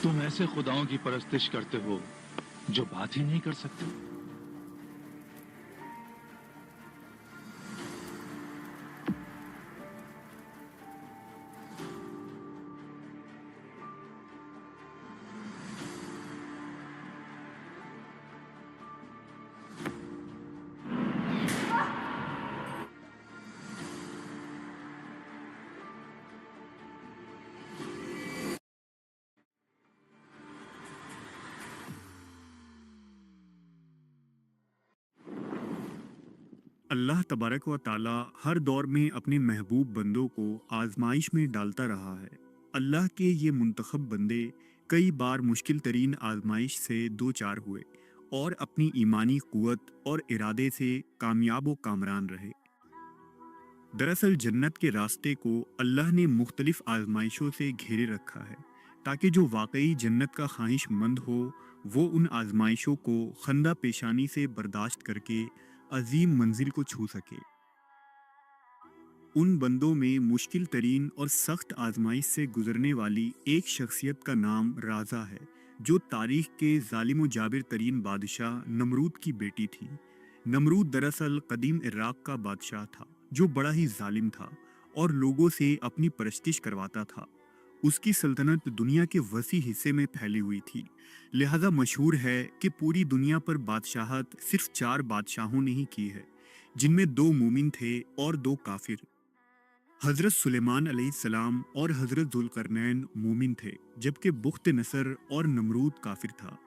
तुम ऐसे खुदाओं की परस्तिश करते हो जो बात ही नहीं कर सकते। अल्लाह तबारक व ताला हर दौर में अपने महबूब बंदों को आजमाइश में डालता रहा है। अल्लाह के ये मुंतखब बंदे कई बार मुश्किल तरीन आजमाइश से दो चार हुए और अपनी ईमानी कुवत और इरादे से कामयाब व कामरान रहे। दरअसल जन्नत के रास्ते को अल्लाह ने मुख्तलिफ आजमाइशों से घेरे रखा है ताकि जो वाकई जन्नत का ख्वाहिशमंद हो वो उन आजमाइशों को खंदा पेशानी से बर्दाश्त करके अजीम मंजिल को छू सके। उन बंदों में मुश्किल तरीन और सख्त आजमाइश से गुजरने वाली एक शख्सियत का नाम राजा है, जो तारीख के जालिम व जाबिर तरीन बादशाह नमरूद की बेटी थी। नमरूद दरअसल कदीम इराक का बादशाह था, जो बड़ा ही जालिम था और लोगों से अपनी परस्तिश करवाता था। उसकी सल्तनत दुनिया के वसी हिस्से में फैली हुई थी, लिहाजा मशहूर है कि पूरी दुनिया पर बादशाहत सिर्फ 4 बादशाहों ने ही की है, जिनमें 2 मोमिन थे और 2 काफिर। हजरत सुलेमान अलैहिस्सलाम और हजरत जुल्करनैन मोमिन थे, जबकि बुख्त नसर और नमरूद काफिर था।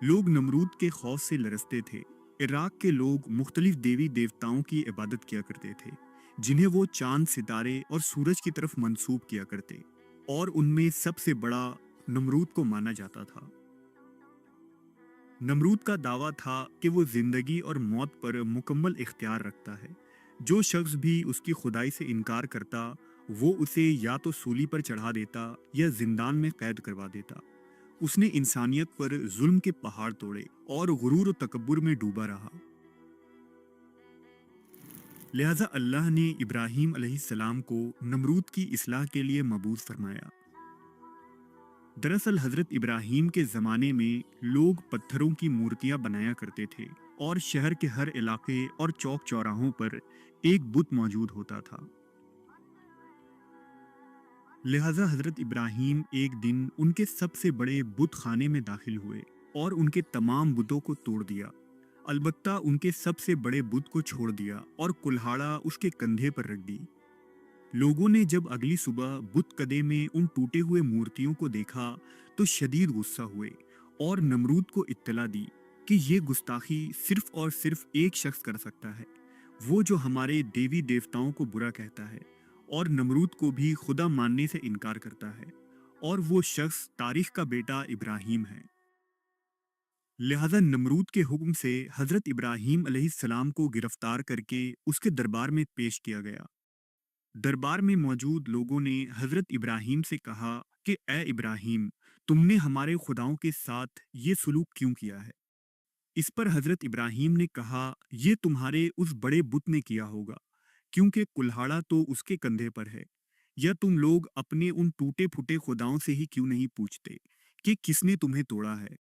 लोग नमरूद के खौफ से लरसते थे। इराक के लोग मुख्तलिफ देवी देवताओं की इबादत किया करते थे, जिन्हें वो चांद, सितारे और सूरज की तरफ मंसूब किया करते, और उनमें सबसे बड़ा नमरूद को माना जाता था। नमरूद का दावा था कि वो जिंदगी और मौत पर मुकम्मल इख्तियार रखता है। जो शख्स भी उसकी खुदाई से इनकार करता, वो उसे या तो सूली पर चढ़ा देता या जिंदान में कैद करवा देता। उसने इंसानियत पर जुल्म के पहाड़ तोड़े और गुरूर और तकब्बुर में डूबा रहा। लिहाजा अल्लाह ने इब्राहीम अलैहिस्सलाम को नमरूद की इस्लाह के लिए मबूस फरमाया। दरअसल हजरत इब्राहीम के ज़माने में लोग पत्थरों की मूर्तियां बनाया करते थे और शहर के हर इलाके और चौक चौराहों पर एक बुत मौजूद होता था। लिहाजा हजरत इब्राहीम एक दिन उनके सबसे बड़े बुत खाने में दाखिल हुए और उनके तमाम बुतों को तोड़ दिया। अलबत्ता उनके सबसे बड़े बुत को छोड़ दिया और कुल्हाड़ा उसके कंधे पर रख दी। लोगों ने जब अगली सुबह बुत कदे में उन टूटे हुए मूर्तियों को देखा तो शदीद गुस्सा हुए और नमरूद को इत्तला दी कि ये गुस्ताखी सिर्फ और सिर्फ एक शख्स कर सकता है, वो जो हमारे देवी देवताओं को बुरा कहता है और नमरूद को भी खुदा मानने से इनकार करता है, और वो शख्स तारीख का बेटा इब्राहीम है। लिहाजा नमरूद के हुक्म से हजरत इब्राहीम अलैहिस्सलाम को गिरफ्तार करके उसके दरबार में पेश किया गया। दरबार में मौजूद लोगों ने हजरत इब्राहीम से कहा कि ए इब्राहीम, तुमने हमारे खुदाओं के साथ ये सलूक क्यों किया है? इस पर हजरत इब्राहीम ने कहा, ये तुम्हारे उस बड़े बुत ने किया होगा, क्योंकि कुल्हाड़ा तो उसके कंधे पर है। या तुम लोग अपने उन टूटे फूटे खुदाओं से ही क्यों नहीं पूछते कि किसने तुम्हें तोड़ा है?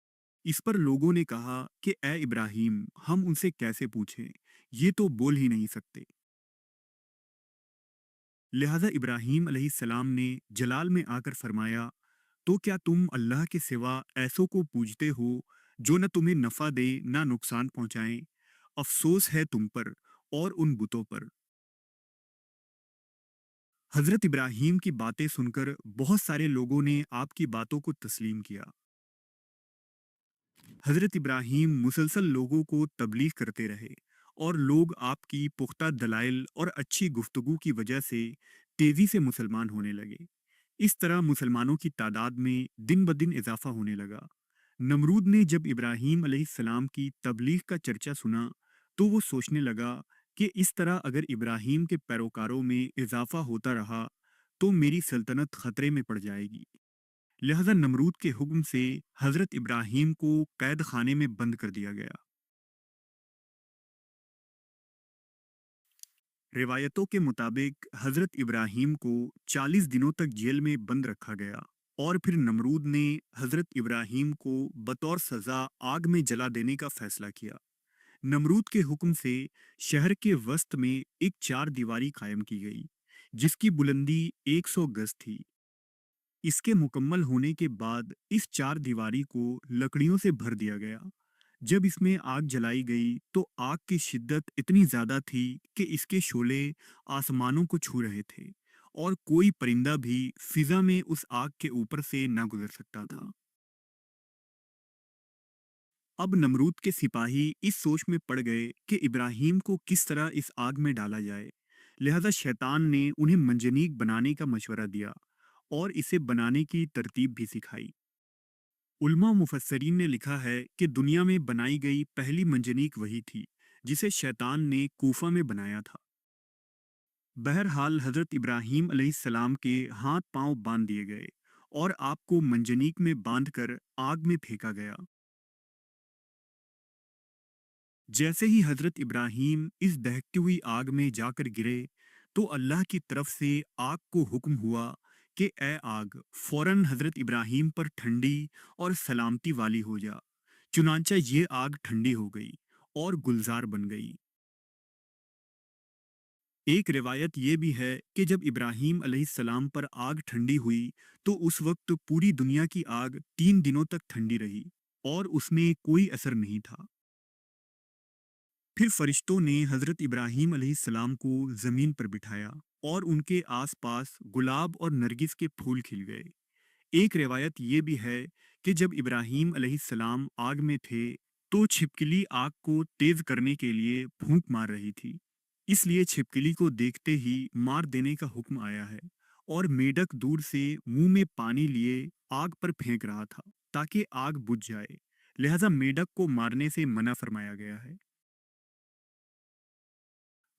इस पर लोगों ने कहा कि ए इब्राहीम, हम उनसे कैसे पूछें, ये तो बोल ही नहीं सकते। लिहाजा इब्राहीम अलैहिस्सलाम ने जलाल में आकर फरमाया, तो क्या तुम अल्लाह के सिवा ऐसों को पूजते हो जो न तुम्हें नफा दे ना नुकसान पहुंचाएं? अफसोस है तुम पर और उन बुतों पर। हजरत इब्राहीम की बातें सुनकर बहुत सारे लोगों ने आपकी बातों को तस्लीम किया। हजरत इब्राहीम मुसलसल लोगों को तबलीग करते रहे और लोग आपकी पुख्ता दलाइल और अच्छी गुफ्तगू की वजह से तेजी से मुसलमान होने लगे। इस तरह मुसलमानों की तादाद में दिन ब दिन इजाफा होने लगा। नमरूद ने जब इब्राहीम अलैहिस्सलाम की तबलीग का चर्चा सुना तो वो सोचने लगा कि इस तरह अगर इब्राहीम के पैरोकारों में इजाफा होता रहा तो मेरी सल्तनत खतरे में पड़ जाएगी। लिहाजा नमरूद के हुक्म से हजरत इब्राहीम को कैद खाने में बंद कर दिया गया। रिवायतों के मुताबिक हजरत इब्राहीम को 40 दिनों तक जेल में बंद रखा गया और फिर नमरूद ने हजरत इब्राहिम को बतौर सजा आग में जला देने का फैसला किया। नमरूद के हुक्म से शहर के वस्त में एक चार दीवारी कायम की गई, जिसकी बुलंदी 100 गज थी। इसके मुकम्मल होने के बाद इस चार दीवारी को लकड़ियों से भर दिया गया। जब इसमें आग जलाई गई तो आग की शिद्दत इतनी ज्यादा थी कि इसके शोले आसमानों को छू रहे थे और कोई परिंदा भी फिजा में उस आग के ऊपर से ना गुजर सकता था। अब नमरूद के सिपाही इस सोच में पड़ गए कि इब्राहिम को किस तरह इस आग में डाला जाए। लिहाजा शैतान ने उन्हें मंजनीक बनाने का मशवरा दिया और इसे बनाने की तरतीब भी सिखाई। उल्मा मुफस्सरीन ने लिखा है कि दुनिया में बनाई गई पहली मंजनीक वही थी जिसे शैतान ने कूफा में बनाया था। बहरहाल हजरत इब्राहीम अलैहिस्सलाम के हाथ पांव बांध दिए गए और आपको मंजनीक में बांधकर आग में फेंका गया। जैसे ही हजरत इब्राहीम इस दहकती हुई आग में जाकर गिरे तो अल्लाह की तरफ से आग को हुक्म हुआ कि ए आग, फौरन हजरत इब्राहीम पर ठंडी और सलामती वाली हो जा। चुनांचा ये आग ठंडी हो गई और गुलजार बन गई। एक रिवायत ये भी है कि जब इब्राहीम अलैहिस्सलाम पर आग ठंडी हुई तो उस वक्त पूरी दुनिया की आग 3 दिनों तक ठंडी रही और उसमें कोई असर नहीं था। फिर फरिश्तों ने हजरत इब्राहीम अलैहिस्सलाम को जमीन पर बिठाया और उनके आसपास गुलाब और नरगिस के फूल खिल गए। एक रिवायत ये भी है कि जब इब्राहीम अलैहिस्सलाम आग में थे तो छिपकली आग को तेज करने के लिए फूंक मार रही थी। इसलिए छिपकली को देखते ही मार देने का हुक्म आया है और मेढक दूर से मुंह में पानी लिए आग पर फेंक रहा था ताकि आग बुझ जाए। लिहाजा मेढक को मारने से मना फरमाया गया है।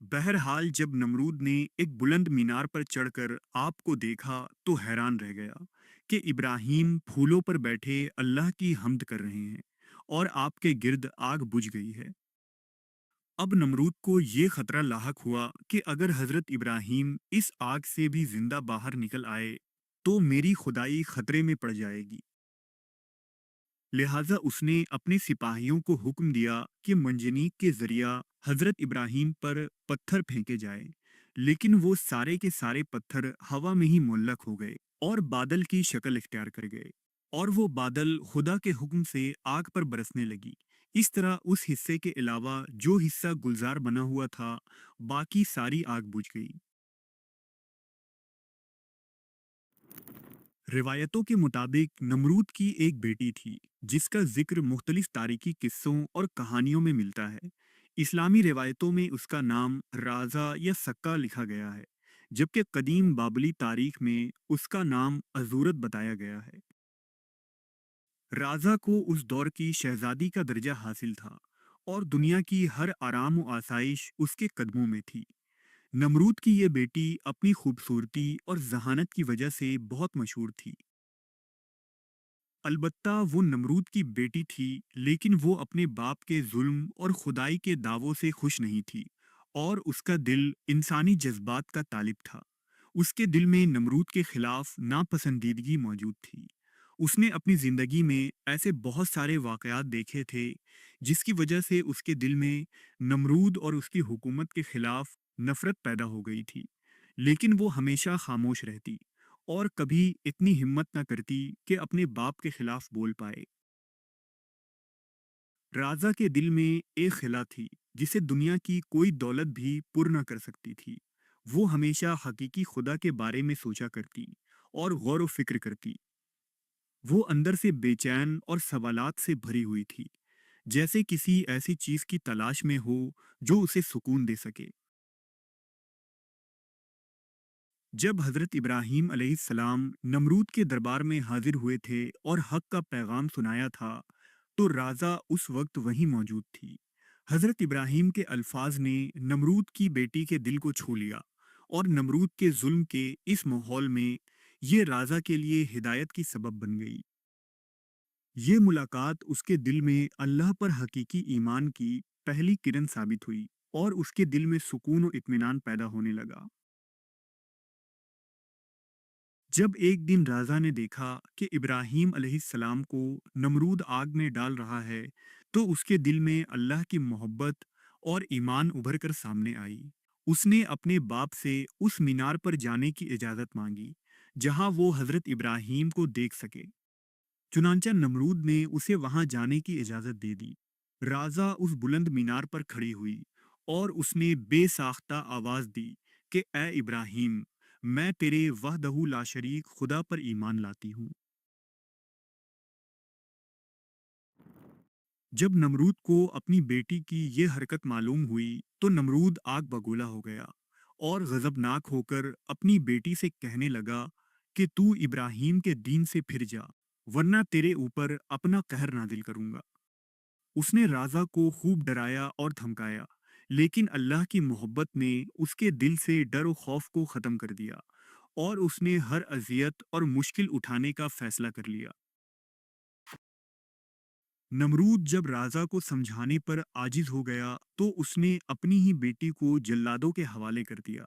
बहरहाल जब नमरूद ने एक बुलंद मीनार पर चढ़कर आपको देखा तो हैरान रह गया कि इब्राहीम फूलों पर बैठे अल्लाह की हम्द कर रहे हैं और आपके गिर्द आग बुझ गई है। अब नमरूद को ये खतरा लाहक हुआ कि अगर हजरत इब्राहीम इस आग से भी जिंदा बाहर निकल आए तो मेरी खुदाई खतरे में पड़ जाएगी। लिहाजा उसने अपने सिपाहियों को हुक्म दिया कि मंजनीक के जरिया हजरत इब्राहीम पर पत्थर फेंके जाए, लेकिन वो सारे के सारे पत्थर हवा में ही मुअल्लक हो गए और बादल की शक्ल इख्तियार कर गए और वो बादल खुदा के हुक्म से आग पर बरसने लगी। इस तरह उस हिस्से के अलावा जो हिस्सा गुलजार बना हुआ था, बाकी सारी आग बुझ गई। रिवायतों के मुताबिक नमरूद की एक बेटी थी जिसका जिक्र मुख्तलिफ तारीखी किस्सों और कहानियों में मिलता है। इस्लामी रिवायतों में उसका नाम राजा या सक्का लिखा गया है, जबकि कदीम बाबली तारीख में उसका नाम अजूरत बताया गया है। राजा को उस दौर की शहजादी का दर्जा हासिल था और दुनिया की हर आराम व आसाइश उसके कदमों में थी। नमरूद की ये बेटी अपनी खूबसूरती और जहानत की वजह से बहुत मशहूर थी। अलबत्ता वो नमरूद की बेटी थी, लेकिन वो अपने बाप के जुल्म और खुदाई के दावों से खुश नहीं थी और उसका दिल इंसानी जज्बात का तालिब था। उसके दिल में नमरूद के खिलाफ नापसंदीदगी मौजूद थी। उसने अपनी जिंदगी में ऐसे बहुत सारे वाकयात देखे थे जिसकी वजह से उसके दिल में नमरूद और उसकी हुकूमत के खिलाफ नफरत पैदा हो गई थी। लेकिन वो हमेशा खामोश रहती और कभी इतनी हिम्मत न करती कि अपने बाप के खिलाफ बोल पाए। राजा के दिल में एक खिला थी जिसे दुनिया की कोई दौलत भी पुर न कर सकती थी। वो हमेशा हकीकी खुदा के बारे में सोचा करती और गौर व फिक्र करती। वो अंदर से बेचैन और सवालात से भरी हुई थी, जैसे किसी ऐसी चीज की तलाश में हो जो उसे सुकून दे सके। जब हजरत इब्राहीम अलैहिस्सलाम नमरूद के दरबार में हाजिर हुए थे और हक का पैगाम सुनाया था तो राजा उस वक्त वहीं मौजूद थी। हजरत इब्राहीम के अल्फाज ने नमरूद की बेटी के दिल को छू लिया और नमरूद के जुल्म के इस माहौल में ये राजा के लिए हिदायत की सबब बन गई। ये मुलाकात उसके दिल में अल्लाह पर हकीकी ईमान की पहली किरण साबित हुई और उसके दिल में सुकून और इत्मीनान पैदा होने लगा। जब एक दिन राजा ने देखा कि इब्राहिम अलैहिस्सलाम को नमरूद आग में डाल रहा है, तो उसके दिल में अल्लाह की मोहब्बत और ईमान उभर कर सामने आई। उसने अपने बाप से उस मीनार पर जाने की इजाज़त मांगी, जहां वो हज़रत इब्राहिम को देख सके। चुनांचा नमरूद ने उसे वहां जाने की इजाज़त दे दी। राजा उस बुलंद मीनार पर खड़ी हुई और उसने बेसाख्ता आवाज़ दी कि ए इब्राहिम, मैं तेरे वहदहू ला शरीक खुदा पर ईमान लाती हूँ। जब नमरूद को अपनी बेटी की ये हरकत मालूम हुई, तो नमरूद आग बगोला हो गया और गजबनाक होकर अपनी बेटी से कहने लगा कि तू इब्राहिम के दीन से फिर जा, वरना तेरे ऊपर अपना कहर नाजिल करूंगा। उसने राजा को खूब डराया और धमकाया, लेकिन अल्लाह की मोहब्बत ने उसके दिल से डर और खौफ को ख़त्म कर दिया और उसने हर अजियत और मुश्किल उठाने का फैसला कर लिया। नमरूद जब राजा को समझाने पर आजिज हो गया, तो उसने अपनी ही बेटी को जल्लादों के हवाले कर दिया।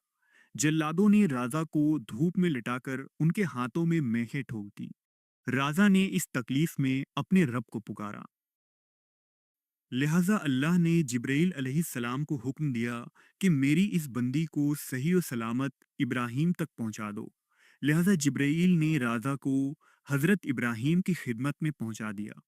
जल्लादों ने राजा को धूप में लिटाकर उनके हाथों में मेखें ठोक दी। राजा ने इस तकलीफ में अपने रब को पुकारा। लिहाजा अल्लाह ने जिब्राईल अलैहिस्सलाम को हुक्म दिया कि मेरी इस बंदी को सही और सलामत इब्राहिम तक पहुंचा दो। लिहाजा जिब्राईल ने राजा को हजरत इब्राहिम की खिदमत में पहुंचा दिया।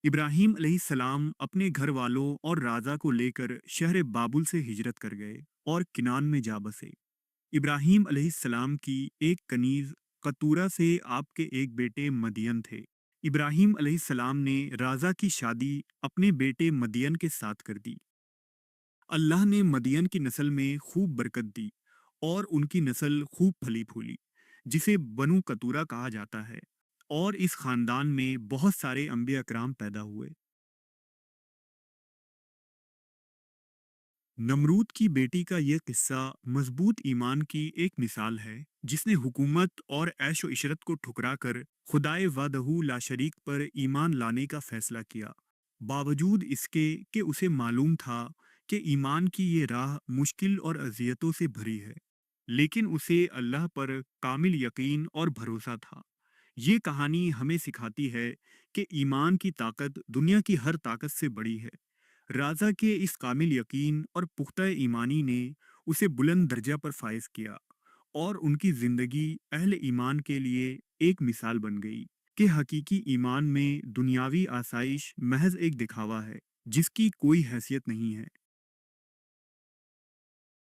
इब्राहिम अलैहिस्सलाम अपने घर वालों और राजा को लेकर शहर बाबुल से हिजरत कर गए और किनान में जा बसे। इब्राहिम अलैहिस्सलाम की एक कनीज कतूरा से आपके एक बेटे मदियन थे। इब्राहिम अलैहिस्सलाम ने राजा की शादी अपने बेटे मदियन के साथ कर दी। अल्लाह ने मदियन की नस्ल में खूब बरकत दी और उनकी नस्ल खूब फली फूली, जिसे बनु कतूरा कहा जाता है। और इस खानदान में बहुत सारे अंबिया अकराम पैदा हुए। नमरूद की बेटी का यह किस्सा मजबूत ईमान की एक मिसाल है, जिसने हुकूमत और ऐशो इशरत को ठुकरा कर खुदाए वादहू ला शरीक पर ईमान लाने का फैसला किया। बावजूद इसके कि उसे मालूम था कि ईमान की ये राह मुश्किल और अजियतों से भरी है, लेकिन उसे अल्लाह पर कामिल यकीन और भरोसा था। ये कहानी हमें सिखाती है कि ईमान की ताकत दुनिया की हर ताकत से बड़ी है। राजा के इस कामिल यकीन और पुख्ता ईमानी ने उसे बुलंद दर्जा पर फाइज किया और उनकी जिंदगी अहले ईमान के लिए एक मिसाल बन गई कि हकीकी ईमान में दुनियावी आसाइश महज एक दिखावा है, जिसकी कोई हैसियत नहीं है।